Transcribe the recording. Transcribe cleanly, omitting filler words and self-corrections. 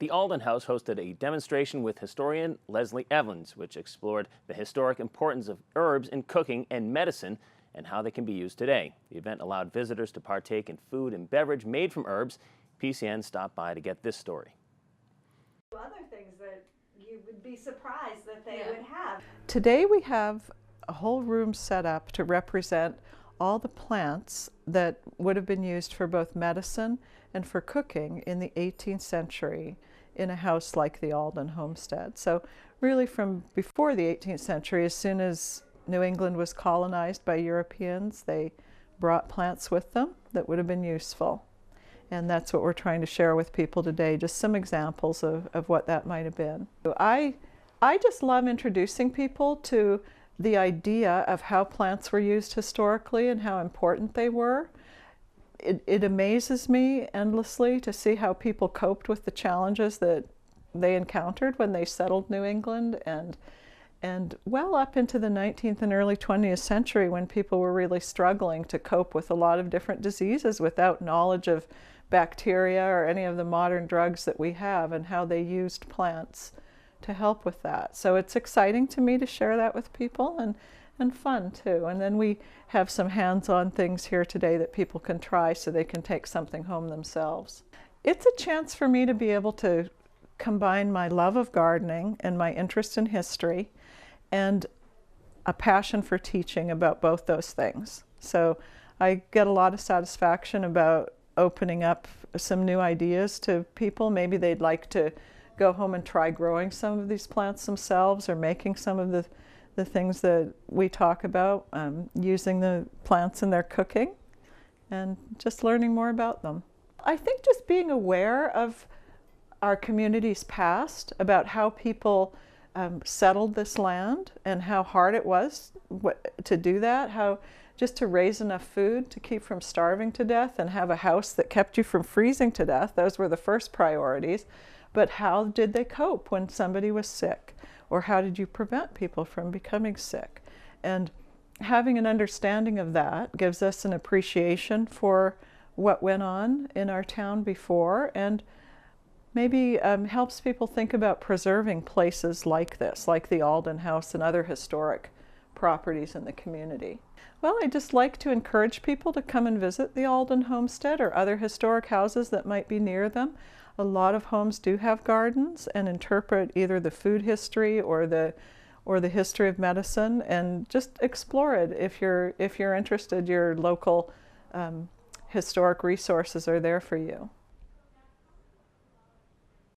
The Alden House hosted a demonstration with historian Leslie Evans, which explored the historic importance of herbs in cooking and medicine and how they can be used today. The event allowed visitors to partake in food and beverage made from herbs. PCN stopped by to get this story. Other things that you would be surprised that they would have. Today we have a whole room set up to represent all the plants that would have been used for both medicine and for cooking in the 18th century in a house like the Alden homestead. So really from before the 18th century, as soon as New England was colonized by Europeans, they brought plants with them that would have been useful. And that's what we're trying to share with people today, just some examples of what that might have been. I just love introducing people to the idea of how plants were used historically and how important they were. It amazes me endlessly to see how people coped with the challenges that they encountered when they settled New England, and well up into the 19th and early 20th century when people were really struggling to cope with a lot of different diseases without knowledge of bacteria or any of the modern drugs that we have, and how they used plants to help with that. So it's exciting to me to share that with people, and fun too. And then we have some hands-on things here today that people can try so they can take something home themselves. It's a chance for me to be able to combine my love of gardening and my interest in history and a passion for teaching about both those things. So I get a lot of satisfaction about opening up some new ideas to people. Maybe they'd like to go home and try growing some of these plants themselves, or making some of the things that we talk about, using the plants in their cooking, and just learning more about them. I think just being aware of our community's past, about how people settled this land and how hard it was to do that, how just to raise enough food to keep from starving to death and have a house that kept you from freezing to death. Those were the first priorities. But how did they cope when somebody was sick? Or how did you prevent people from becoming sick? And having an understanding of that gives us an appreciation for what went on in our town before, and maybe helps people think about preserving places like this, like the Alden House and other historic properties in the community. Well, I just like to encourage people to come and visit the Alden homestead or other historic houses that might be near them. A lot of homes do have gardens and interpret either the food history or the history of medicine, and just explore it. If you're interested, your local historic resources are there for you.